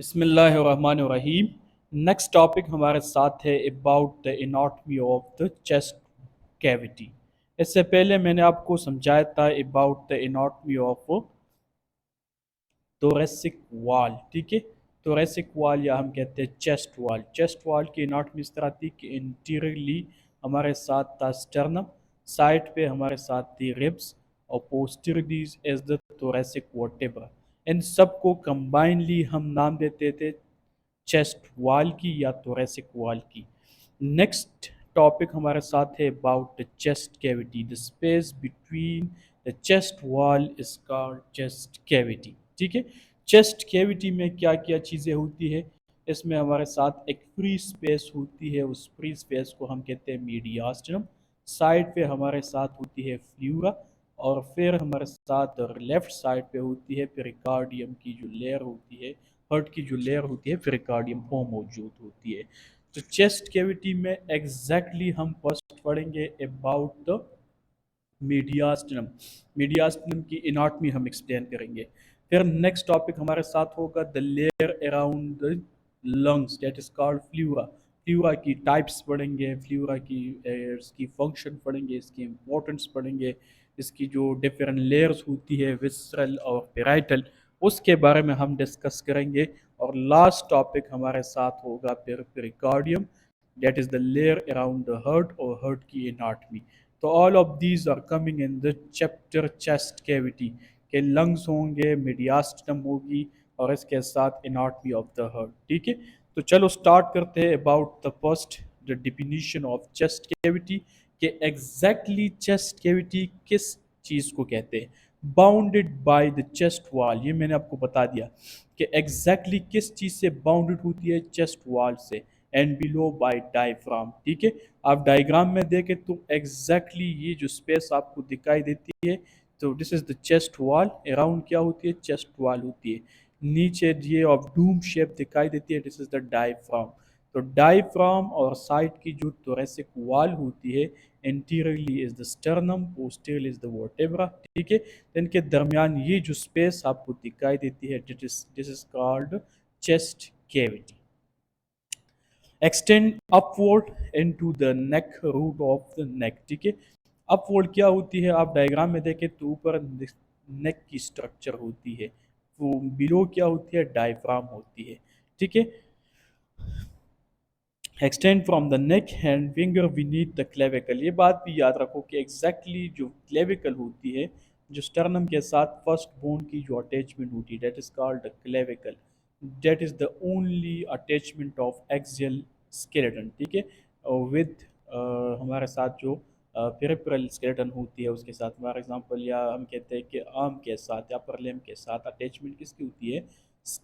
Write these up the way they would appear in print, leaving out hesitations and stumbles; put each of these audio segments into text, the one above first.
बिस्मिल्लाहिर्रहमानिर्रहीम। Next topic हमारे साथ है about the anatomy of the chest cavity. इससे पहले मैंने आपको समझाया था about the anatomy of thoracic wall. ठीक है, थोरेसिक वॉल या हम कहते हैं चेस्ट वॉल। चेस्ट वॉल की एनाटॉमी इस तरह थी कि इंटीरियरली हमारे साथ था स्टर्नम, साइड पे हमारे साथ थी रिब्स और posteriorly is the thoracic vertebra. इन सबको कंबाइनली हम नाम देते थे चेस्ट वॉल की या थोरेसिक वॉल की। नेक्स्ट टॉपिक हमारे साथ है about the chest cavity. The space between the chest wall is called chest cavity. ठीक है, चेस्ट कैविटी में क्या क्या चीज़ें होती है? इसमें हमारे साथ एक फ्री स्पेस होती है, उस फ्री स्पेस को हम कहते हैं मीडियास्टिनम। साइड पे हमारे साथ होती है फ्लूरा, और फिर हमारे साथ लेफ्ट साइड पे होती है पेरिकार्डियम की जो लेयर होती है, हार्ट की जो लेयर होती है पेरिकार्डियम वो मौजूद होती है। तो चेस्ट कैविटी में एग्जैक्टली हम फर्स्ट पढ़ेंगे अबाउट द मीडियास्टिनम। मीडियास्टिनम की एनाटॉमी हम एक्सप्लेन करेंगे। फिर नेक्स्ट टॉपिक हमारे साथ होगा the layer around the lungs, that is called pleura. Pleura की टाइप्स पढ़ेंगे, फ्लूरा की इसकी फंक्शन पढ़ेंगे, इसकी इम्पोर्टेंस पढ़ेंगे, इसकी जो डिफरेंट लेयर्स होती है विसरल और पेराइटल, उसके बारे में हम डिस्कस करेंगे। और लास्ट टॉपिक हमारे साथ होगा pericardium, that is the layer around the heart और हार्ट की एनाटॉमी। तो all of these are coming in the chapter chest cavity के लंग्स होंगे, मीडियास्टिनम होगी और इसके साथ एनाटॉमी ऑफ द हार्ट। ठीक है, तो चलो स्टार्ट करते हैं about the first the definition of chest cavity के एग्जैक्टली चेस्ट कैविटी किस चीज़ को कहते हैं। Bounded by the chest wall, ये मैंने आपको बता दिया कि एग्जैक्टली किस चीज़ से बाउंडेड होती है, चेस्ट वॉल से, एंड बिलो बाय डायफ्राम। ठीक है, आप डायग्राम में देखें तो एग्जैक्टली ये जो स्पेस आपको दिखाई देती है, तो this is the chest wall. Around क्या होती है, चेस्ट वॉल होती है। नीचे ये ऑफ डूम शेप दिखाई देती है, दिस इज द डायफ्राम। तो डायफ्राम और साइड की जो थोरेसिक वॉल होती है, interiorly is the sternum, posteriorly is the vertebra. ठीक है, तो इनके दरमियान ये जो स्पेस आपको दिखाई देती है, this is called chest cavity. Extend upward into the neck, root of the neck. ठीक है, अपवर्ड क्या होती है, आप डायग्राम में देखें तो ऊपर नेक की स्ट्रक्चर होती है, वो बिलो क्या होती है, डायफ्राम होती है। ठीक है, extend from the neck and finger Vineeth the clavicle. ये बात भी याद रखो कि एग्जैक्टली जो क्लेविकल होती है, जो स्टर्नम के साथ फर्स्ट बोन की जो अटैचमेंट होती है, that is called the clavicle. That is the only attachment of axial skeleton. ठीक है, विद हमारे साथ जो पेरिफेरल स्केलेटन होती है उसके साथ, फॉर एग्जांपल या हम कहते हैं कि आर्म के साथ या अपर लिम्ब के साथ अटैचमेंट किसकी होती है,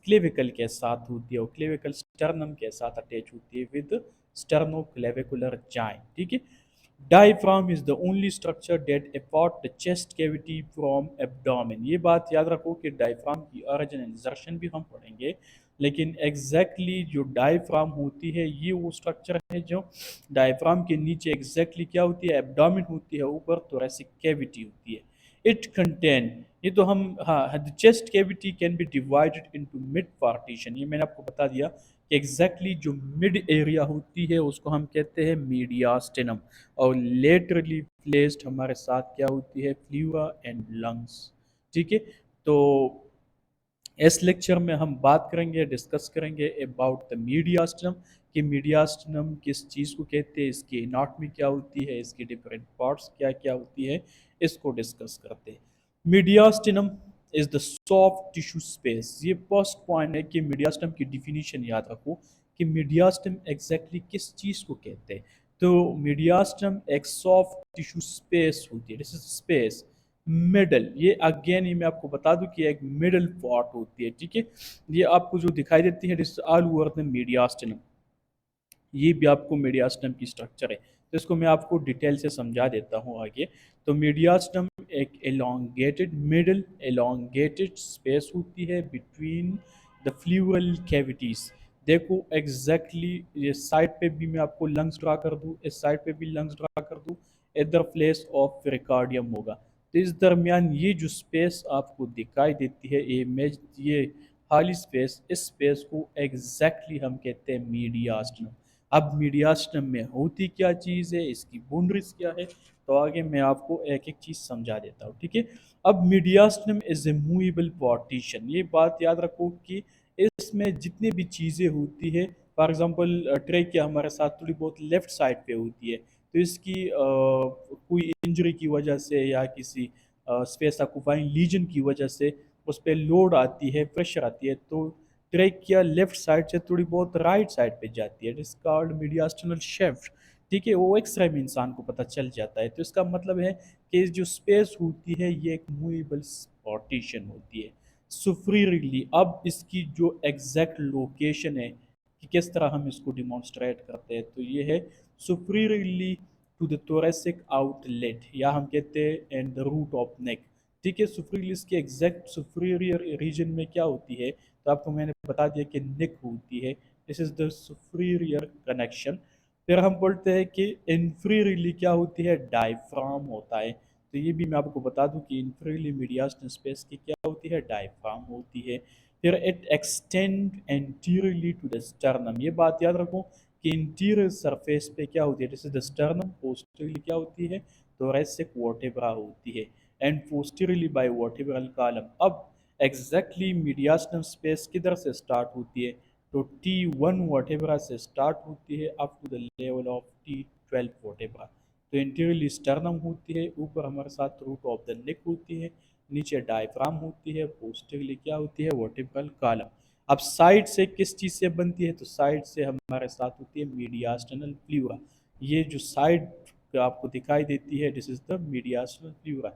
क्लेविकल के साथ होती है, और क्लेविकल स्टर्नम के साथ अटैच होती है विद स्टर्नोक्लेविकुलर जॉइंट। ठीक है, diaphragm is the only structure that apart the chest cavity from abdomen. ये बात याद रखो कि डायफ्राम की ओरिजिन एंड इंसर्शन भी हम पढ़ेंगे, लेकिन एग्जैक्टली जो डायफ्राम होती है ये वो स्ट्रक्चर है जो डायफ्राम के नीचे एग्जैक्टली क्या होती है, एब्डोमेन होती है, ऊपर थोरेसिक कैविटी होती है। इट कंटेन, ये तो हम, हाँ, the chest cavity can be divided into mid partition. ये मैंने आपको बता दिया कि एग्जैक्टली जो मिड एरिया होती है उसको हम कहते हैं मीडियास्टिनम, और लेटरली प्लेस्ड हमारे साथ क्या होती है, फ्लूरा एंड लंग्स। ठीक है, तो इस लेक्चर में हम बात करेंगे, डिस्कस करेंगे अबाउट द मीडियास्टिनम कि मीडियास्टिनम किस चीज़ को कहते हैं, इसकी एनाटॉमी क्या होती है, इसकी डिफरेंट पार्ट्स क्या क्या होती है, इसको डिस्कस करते हैं। Mediastinum is the soft tissue space. ये फर्स्ट पॉइंट है कि मीडियास्टिनम की डिफिनीशन याद रखो कि मीडियास्टिनम एग्जैक्टली किस चीज़ को कहते हैं। तो मीडियास्टिनम एक सॉफ्ट टिश्यू स्पेस होती है, दिस इज स्पेस मिडल। ये अगेन ये मैं आपको बता दूं कि एक मिडल पार्ट होती है। ठीक है, ये आपको जो दिखाई देती है, this all over the mediastinum, ये भी आपको मीडियास्टम की स्ट्रक्चर है, तो इसको मैं आपको डिटेल से समझा देता हूँ आगे। तो मीडियास्टम एक एलोंगेटेड मिडल एलोंगेटेड स्पेस होती है बिटवीन द फ्लूरल कैविटीज। देखो एग्जैक्टली ये साइड पे भी मैं आपको लंग्स ड्रा कर दूँ, इस साइड पे भी लंग्स ड्रा कर दूँ, इधर प्लेस ऑफ पेरिकार्डियम होगा। तो इस दरमियान ये जो स्पेस आपको दिखाई देती है, ये इमेज, ये खाली स्पेस, इस स्पेस को एग्जैक्टली हम कहते हैं मीडियास्टम। अब मीडियास्टम में होती क्या चीज़ है, इसकी बाउंड्रीज क्या है, तो आगे मैं आपको एक एक चीज़ समझा देता हूँ, ठीक है। अब मीडियास्टम इज ए मूवेबल पार्टीशन, ये बात याद रखो कि इसमें जितनी भी चीज़ें होती है, फॉर एग्जांपल ट्रेकिया हमारे साथ थोड़ी बहुत लेफ्ट साइड पे होती है, तो इसकी कोई इंजरी की वजह से या किसी स्पेस ऑक्यूपाइंग लीजन की वजह से उस पर लोड आती है, प्रेशर आती है, तो ट्रेकिया लेफ्ट साइड से थोड़ी बहुत राइट साइड पे जाती है, इट इज कॉल्ड मीडियास्टनल शिफ्ट, ठीक है। वो एक्सरे में इंसान को पता चल जाता है, तो इसका मतलब है कि जो स्पेस होती है ये एक मूवेबल पार्टीशन होती है सुपीरियरली। अब इसकी जो एग्जैक्ट लोकेशन है कि किस तरह हम इसको डिमॉन्स्ट्रेट करते हैं, तो ये है superiorly to the thoracic outlet, या हम कहते हैं and the root of neck, ठीक है। सुपीरियरली के एग्जैक्ट सुपीरियर रीजन में क्या होती है, तो आपको मैंने बता दिया कि नेक होती है, this is the superior connection. फिर हम बोलते हैं कि इंफीरियरली क्या होती है, डायफ्राम होता है, तो ये भी मैं आपको बता दूं कि इंफीरियरली मीडियास्टम स्पेस की क्या होती है, डायफ्राम होती है। फिर it extend anteriorly to the sternum, ये बात याद रखो कि इंटीरियर सरफेस पे क्या होती है, जैसे द स्टर्नम, पोस्टीरियरली क्या होती है, thoracic वर्टेब्रा होती है, and posteriorly by vertebral column. अब एग्जैक्टली मीडियास्टम स्पेस किधर से स्टार्ट होती है, तो T1 वर्टेब्रा से स्टार्ट होती है up to the level of T12 vertebra, तो इंटीरियरली स्टर्नम होती है, ऊपर हमारे साथ रूट ऑफ द नेक होती है, नीचे डायफ्राम होती है, पोस्टीरियरली क्या होती है, वर्टेब्रल कॉलम। अब साइड से किस चीज़ से बनती है, तो साइड से हमारे साथ होती है मीडियास्टनल प्लूरा, ये जो साइड आपको दिखाई देती है, this is the mediastinal pleura.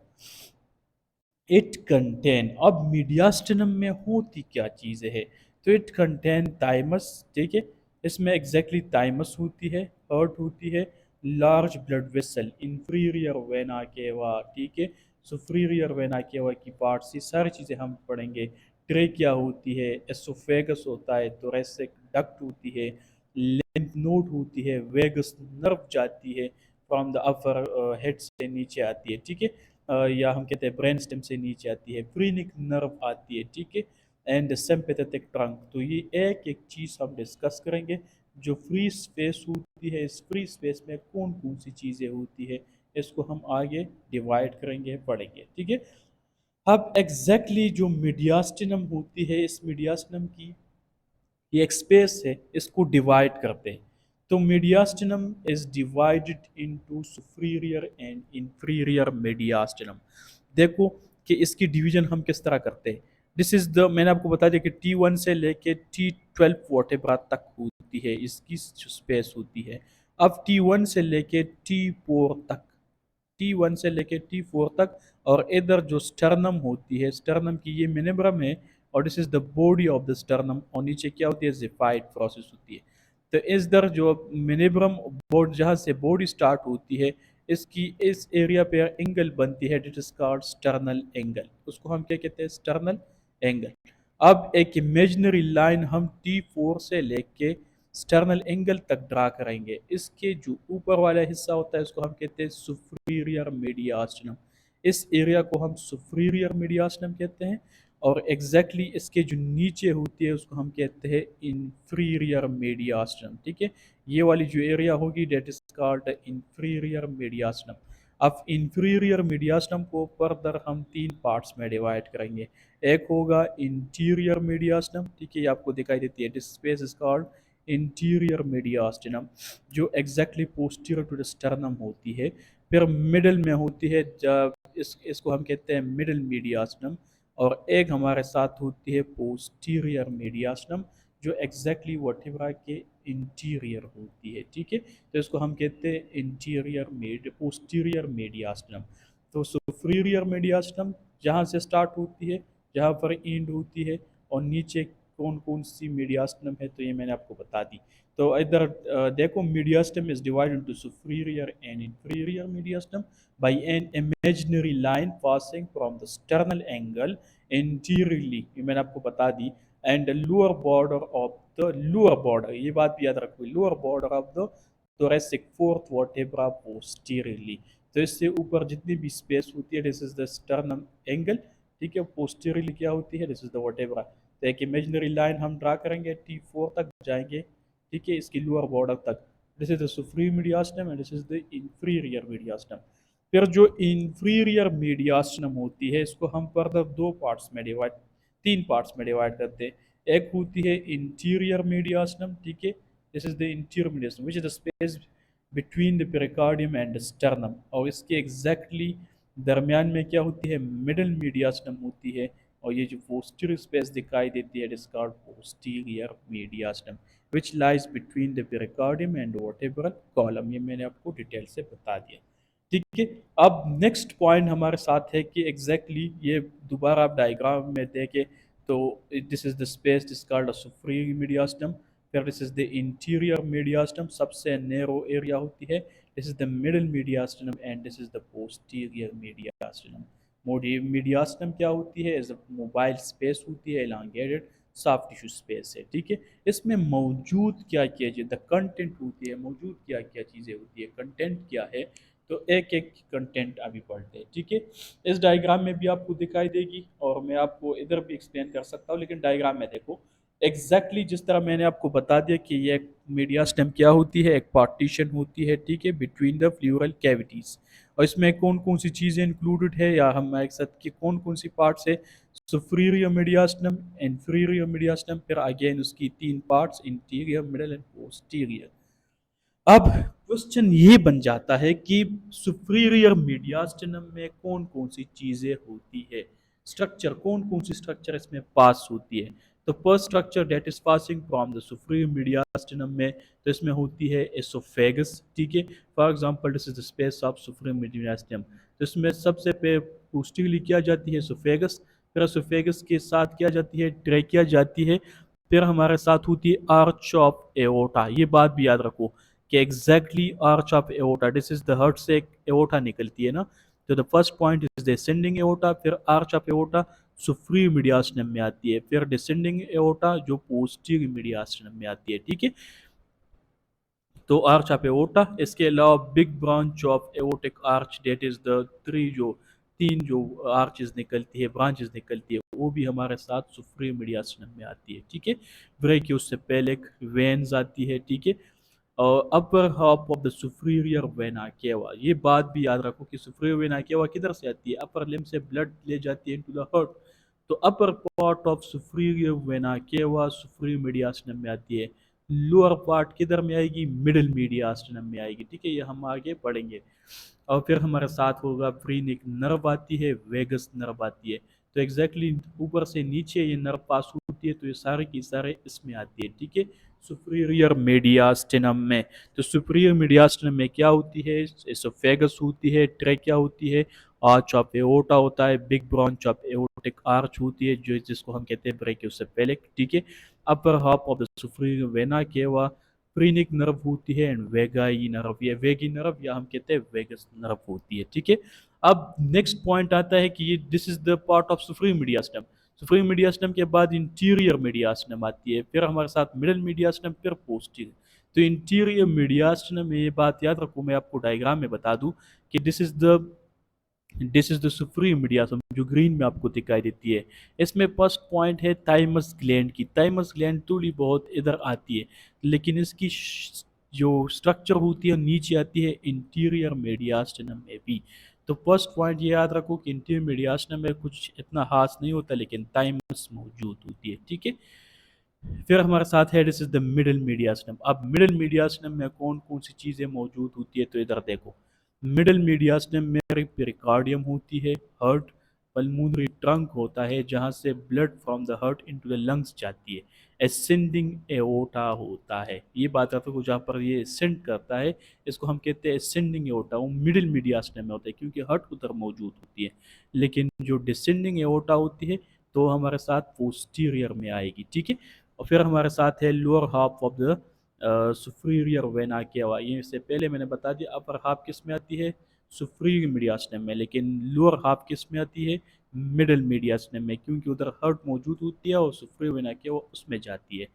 It contain, अब मीडियास्टिनम में होती क्या चीज़ है, तो इट कंटेन थाइमस, ठीक है। इसमें एग्जैक्टली थाइमस होती है, हर्ट होती है, large blood vessel, inferior vena cava, ठीक है, सुपीरियर वेना केवा की पार्ट्स, ये सारी चीज़ें हम पढ़ेंगे। ट्रेकिया होती है, एसोफेगस होता है, थोरेसिक डक्ट होती है, लिम्फ नोड होती है, वेगस नर्व जाती है, फ्रॉम द अपर हेड से नीचे आती है, ठीक है। या हम कहते हैं ब्रेन स्टेम से नीचे आती है, फ्रीनिक नर्व आती है, ठीक है, एंड सिंपैथेटिक ट्रंक। तो ये एक एक चीज़ हम डिस्कस करेंगे, जो फ्री स्पेस होती है, इस फ्री स्पेस में कौन कौन सी चीज़ें होती है, इसको हम आगे डिवाइड करेंगे, पढ़ेंगे, ठीक है। अब एग्जैक्टली जो मीडियास्टिनम होती है, इस मीडियास्टिनम की ये एक स्पेस है, इसको डिवाइड करते हैं, तो mediastinum is divided into superior and inferior mediastinum. देखो कि इसकी डिवीजन हम किस तरह करते हैं, दिस इज द, मैंने आपको बता दिया कि T1 से लेके T12 वर्टेब्रा तक होती है इसकी जो स्पेस होती है। अब T1 से लेके T4 तक, T1 से लेके T4 तक, और इधर जो स्टर्नम होती है, स्टर्नम की ये मिनेब्रम है, और this is the body of the sternum, और नीचे क्या होती है, जिफाइड प्रोसेस होती है। तो इस दर जो मिनेब्रम बोर्ड जहाँ से बॉडी स्टार्ट होती है, इसकी इस एरिया पे एंगल बनती है, it is called sternal angle, उसको हम क्या कहते हैं, स्टर्नल एंगल। अब एक इमेजिनरी लाइन हम T4 से लेके स्टर्नल एंगल तक ड्रा करेंगे, इसके जो ऊपर वाला हिस्सा होता है उसको हम कहते हैं सुपीरियर मीडियास्टिनम, इस एरिया को हम सुपीरियर मीडियास्टिनम कहते हैं, और एग्जैक्टली इसके जो नीचे होती है उसको हम कहते हैं इंफीरियर मीडियास्टिनम, ठीक है। ये वाली जो एरिया होगी that is called inferior mediastinum. अब इंफीरियर मीडियास्टिनम को फर्दर हम तीन पार्ट्स में डिवाइड करेंगे, एक होगा इंटीरियर मीडियास्टिनम, ठीक है, ये आपको दिखाई देती है, this space is called interior mediastinum, जो exactly posterior to the sternum होती है। फिर मिडल में होती है, जब इसको हम कहते हैं मिडल मीडियास्टिनम, और एक हमारे साथ होती है पोस्टीरियर मीडियास्टिनम, जो एग्जैक्टली वर्टेब्रा के इंटीरियर होती है, ठीक है, तो इसको हम कहते हैं इंटीरियर पोस्टीरियर मीडियास्टिनम। तो सुपीरियर मीडियास्टिनम जहाँ से स्टार्ट होती है, जहाँ पर एंड होती है, और नीचे कौन कौन सी मीडियास्टम है, तो ये मैंने आपको बता दी। तो इधर देखो, mediastinum is divided into superior and inferior mediastinum by an imaginary line passing from the sternal angle interiorly, ये मैंने आपको बता दी, and lower border of the lower border, ये बात भी याद रखो, lower border of the thoracic fourth vertebra posteriorly। तो इससे ऊपर जितनी भी स्पेस होती है, this is the sternum angle, ठीक है, पोस्टीरियरली क्या होती है, दिस इज द वर्टेब्रा। तो एक इमेजिनरी लाइन हम ड्रा करेंगे, T4 तक जाएंगे, ठीक है, इसकी लोअर बॉर्डर तक। This is the superior mediastinum and this is the inferior mediastinum. फिर जो इंफीरियर मीडियास्टम होती है इसको हम फर्दर दो पार्ट्स में डिवाइड, तीन पार्ट्स में डिवाइड करते हैं। एक होती है इंटीरियर मीडियास्टम, ठीक है, this is the interior mediastinum which is the space between the pericardium and sternum, और इसके एग्जैक्टली दरमियान में क्या होती है, मिडल मीडियास्टम होती है। और ये जो पोस्टीरियर स्पेस दिखाई देती है, it is called posterior mediastinum which lies between the pericardium and vertebral column. ये मैंने आपको डिटेल से बता दिया, ठीक है। अब नेक्स्ट पॉइंट हमारे साथ है कि एग्जैक्टली ये दोबारा आप डायग्राम में देखें तो this is the space this called a superior mediastinum. फिर this is the interior mediastinum, सबसे नैरो एरिया होती है। This is the middle mediastinum and this is the posterior mediastinum. Mediastinum क्या होती है, इज मोबाइल स्पेस होती है, एलांगेटेड soft tissue space है, ठीक है। इसमें मौजूद क्या क्या चीज़ द कंटेंट होती है, मौजूद क्या क्या चीज़ें होती है, कंटेंट क्या है, तो एक एक कंटेंट अभी पढ़ते हैं, ठीक है। इस डायग्राम में भी आपको दिखाई देगी और मैं आपको इधर भी एक्सप्लेन कर सकता हूँ, लेकिन डायग्राम में देखो एग्जैक्टली जिस तरह मैंने आपको बता दिया कि ये मीडिया स्टेम क्या होती है, एक पार्टीशन होती है, ठीक है, बिटवीन द फ्लूरल कैविटीज। और इसमें कौन कौन सी चीज़ें इंक्लूडेड है या हम एक साथ की कौन कौन सी पार्ट्स है, सुपीरियर मीडियास्टम, इंफीरियर मीडियास्टम, फिर अगेन उसकी तीन parts, interior, middle and posterior. अब क्वेश्चन ये बन जाता है कि सुपीरियर मीडियास्टिनम में कौन कौन सी चीजें होती है, स्ट्रक्चर कौन कौन सी स्ट्रक्चर इसमें पास होती है। तो first structure that is passing from the superior mediastinum में, तो इसमें होती है एसोफेगस, ठीक है। For example this is the space of superior mediastinum, तो इसमें सबसे पे पोस्टीरियरली क्या जाती है, एसोफेगस। फिर एसोफेगस के साथ क्या जाती है, ट्रेकिया जाती है। फिर हमारे साथ होती है आर्च ऑफ एओर्टा, ये बात भी याद रखो कि exactly arch of aorta, this is the heart से एक एओर्टा निकलती है ना, तो the first point is descending aorta, फिर arch of aorta supreme mediastinum में आती है, फिर डिसेंडिंग एओर्टा जो पोस्टीरियर मीडियास्टम में आती है, ठीक है। तो आर्च ऑफ एओर्टा, इसके अलावा big branch of aortic arch, that is the three जो तीन जो आर्चेस निकलती है, ब्रांचेस निकलती है, वो भी हमारे साथ सुप्रीम मीडियास्टम में आती है, ठीक है। ब्रेकियोसेफेलिक वेन्स आती है, ठीक है। और अपर half of the superior vena केवा, ये बात भी याद रखो कि सुपीरियर वेना केवा किधर से आती है, अपर लिम्ब से ब्लड ले जाती है इनटू द हार्ट। तो upper part of superior vena cava superior mediastinum में आती है। लोअर पार्ट किधर में आएगी, मिडिल मीडियास्टम में आएगी, ठीक है, ये हम आगे पढ़ेंगे। और फिर हमारे साथ होगा फ्रीनिक नर्व आती है, वेगस नर्व आती है। तो एग्जैक्टली ऊपर से नीचे ये नर्व पास होती है, तो ये सारे की सारे इसमें आती है, ठीक है, सुपीरियर मीडियास्टिनम में। तो सुपीरियर मीडियास्टिनम में क्या होती है, एसोफेगस होती है, ट्रेकिया होती है, आर्च ऑफ एओर्टा होता है, big branch of aortic arch होती है जो जिसको हम कहते हैं ब्रेकियोसेफेलिक, ठीक है। Upper half of the superior vena cava, phrenic nerve होती है, एंड वेगाई नर्व, ये वेगी नर्व या हम कहते हैं वेगस नर्व होती है, ठीक है। अब नेक्स्ट पॉइंट आता है कि ये this is the part of superior mediastinum. Superior mediastinum के बाद इंटीरियर मीडियास्टम आती है, फिर हमारे साथ मिडिल मीडियास्टम, फिर पोस्टीरियर। तो इंटीरियर मीडियास्टम में ये बात याद रखो, मैं आपको डायग्राम में बता दूं कि दिस इज द सुप्रीम मीडियास्टम जो ग्रीन में आपको दिखाई देती है। इसमें फर्स्ट पॉइंट है थाइमस ग्लैंड की, थाइमस ग्लैंड थोड़ी बहुत इधर आती है, लेकिन इसकी जो स्ट्रक्चर होती है नीचे आती है इंटीरियर मीडियास्टम में भी। तो फर्स्ट पॉइंट ये याद रखो कि इंटीरियर मीडियास्टम में कुछ इतना खास नहीं होता, लेकिन थाइमस मौजूद होती है, ठीक है। फिर हमारे साथ है दिस इज द मिडिल मीडियास्टम। अब मिडिल मीडियास्टम में कौन कौन सी चीज़ें मौजूद होती है, तो इधर देखो, मिडिल मीडियास्टम में पेरिकार्डियम होती है, हार्ट, पल्मोनरी ट्रंक होता है जहाँ से blood from the heart into the lungs जाती है, एसेंडिंग एओर्टा होता है, ये बात आपको जहाँ पर ये एसेंड करता है इसको हम कहते हैं एसेंडिंग एओर्टा, वो मिडिल मीडियास्टम में होता है क्योंकि हार्ट उधर मौजूद होती है। लेकिन जो डिसेंडिंग एओर्टा होती है तो हमारे साथ पोस्टीरियर में आएगी, ठीक है। और फिर हमारे साथ है lower half of the superior vena केवा, ये इससे पहले मैंने बता दिया अपर हाफ किस में आती है, सुपीरियर मीडियास्टम में, लेकिन लोअर हाफ किस में आती है, मिडिल मीडियास्टम में, क्योंकि उधर हार्ट मौजूद होती है और सुपीरियर वेना केवा उसमें जाती है।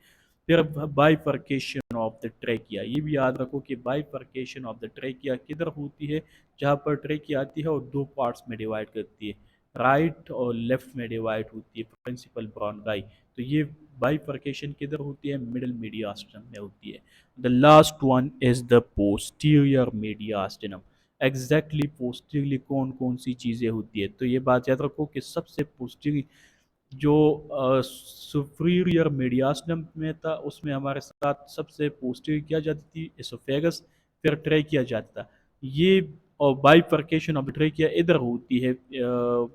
फिर बाइफर्केशन ऑफ द ट्रेकिया, ये भी याद रखो कि बाइफर्केशन ऑफ द ट्रेकिया किधर होती है, जहाँ पर ट्रेकिया आती है और दो पार्ट्स में डिवाइड करती है, राइट और लेफ्ट में डिवाइड होती है प्रिंसिपल ब्रॉन्काई। तो ये बाइफर्केशन किधर होती है, मिडिल मीडियास्टम में होती है। The last one is the posterior mediastinum. Exactly posteriorly कौन कौन सी चीज़ें होती है, तो ये बात याद रखो कि सबसे पोस्टीरियर जो सुपीरियर मीडियास्टम में था उसमें हमारे साथ सबसे पोस्टीरियर किया जाती थी एसोफेगस, फिर ट्रेकिया जाता था। ये और बाइफर्केशन ऑफ ट्रेकिया इधर होती है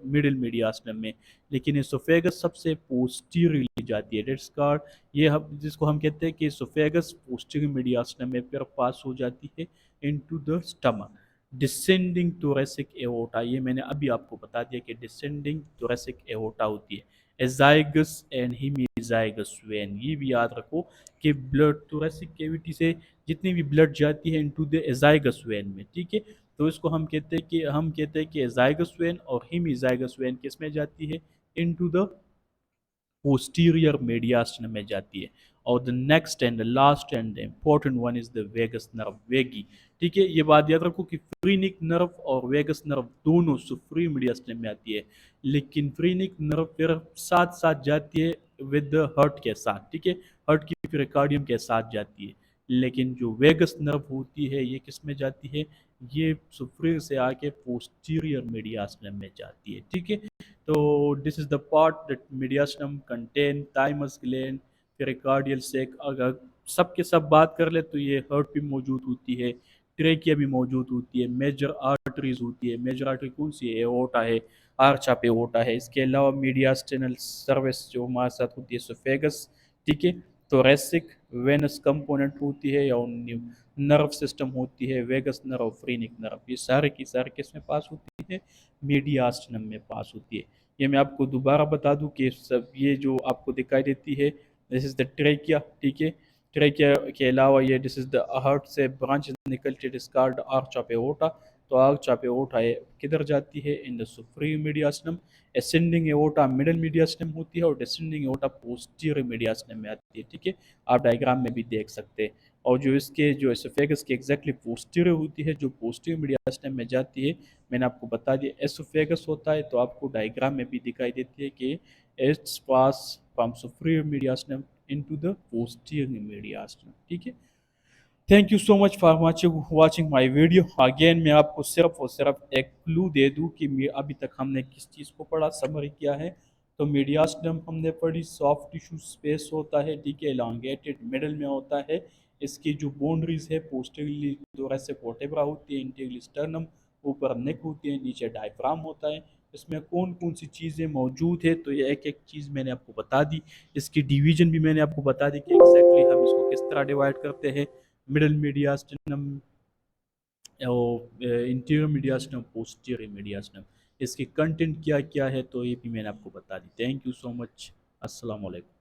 मिडिल मीडियास्टम में, लेकिन एसोफेगस सबसे पोस्टीरियरली जाती है। डेट्स कार्ड ये हम जिसको हम कहते हैं कि एसोफेगस पोस्टीरियर मीडियास्टम में फिर पास हो जाती है into the stomach. Descending thoracic aorta, ये मैंने अभी आपको बता दिया कि डिसेंडिंग थोरेसिक एओर्टा होती है। एजाइगस एंड हीमीजाइगस वेन, ये भी याद रखो कि ब्लड थोरेसिक कैविटी से जितनी भी ब्लड जाती है इनटू द एजाइगस वेन में, ठीक है। तो इसको हम कहते हैं कि एजाइगस वेन और हीमीजाइगस वेन किस में जाती है, इनटू द पोस्टीरियर मीडियास्टम में जाती है। और the next and the last and the important one is the vagus nerve, vagi. ठीक है, ये बात याद रखो कि फ्रीनिक नर्व और वेगस नर्व दोनों सुप्रीम मीडियास्टम में आती है, लेकिन फ्रीनिक नर्व फिर साथ साथ जाती है विद द हार्ट के साथ, ठीक है, हार्ट की पेरिकार्डियम के साथ जाती है। लेकिन जो वेगस नर्व होती है ये किस में जाती है, ये सुप्रीम से आके पोस्टीरियर मीडियास्टम में जाती है, ठीक है। तो this is the part that mediastinum contain thymus gland, pericardial sac. अगर सब के सब बात कर ले तो ये हार्ट भी मौजूद होती है, ट्रेकिया भी मौजूद होती है, मेजर आर्टरीज होती है। मेजर आर्टरी कौन सी है, एओर्टा है, आर्चा पे एओर्टा है। इसके अलावा मीडियास्टिनल सर्विस जो हमारे साथ होती है सोफेगस, ठीक है, थोरेसिक वेनस कंपोनेंट होती है या नर्व सिस्टम होती है, वेगस नर्व, फ्रीनिक नर्व, ये सारे की सारे किस में पास होती है, मीडियास्टिनम में पास होती है। ये मैं आपको दोबारा बता दूं कि सब ये जो आपको दिखाई देती है दिस इज द ट्रेकिया, ठीक है। ट्रेकिया के अलावा ये दिस इज द हार्ट से ब्रांच निकलती है डिस्कार्ड आर्च ऑफ एओर्टा। तो आर्च ऑफ एओर्टा है किधर जाती है, in the superior mediastinum. Ascending aorta middle mediastinum होती है और डिसेंडिंग एओर्टा पोस्टीरियर मीडियास्टम में आती है, ठीक है। आप डायग्राम में भी देख सकते हैं। और जो इसके जो एसोफेगस की एग्जैक्टली पोस्टीरियर होती है, जो पोस्टीरियर मीडियास्टम में जाती है, मैंने आपको बता दिया एसोफेगस होता है, तो आपको डायग्राम में भी दिखाई देती है कि it's pass from superior mediastinum into the posterior mediastinum, ठीक है। Thank you so much for watching my video. Again मैं आपको सिर्फ और सिर्फ एक क्लू दे दूं कि अभी तक हमने किस चीज़ को पढ़ा, समरी किया है। तो मीडियास्टम हमने पढ़ी, सॉफ्ट टिश्यू स्पेस होता है, ठीक है, एलोंगेटेड मिडल में होता है। इसकी जो बाउंड्रीज है पोस्टीरियरली थोरेसिक वर्टेब्रा होती है, इंटीरियरली स्टर्नम, ऊपर नेक होती है, नीचे डायफ्राम होता है। इसमें कौन कौन सी चीज़ें मौजूद है, तो ये एक एक चीज़ मैंने आपको बता दी। इसकी डिवीजन भी मैंने आपको बता दी कि एग्जैक्टली हम इसको किस तरह डिवाइड करते हैं, मिडल मीडियास्टिनम और इंटीरियर मीडियास्टिनम, पोस्टीरियर मीडियास्टिनम। इसकी कंटेंट क्या क्या है तो ये भी मैंने आपको बता दी। Thank you so much. अस्सलाम वालेकुम।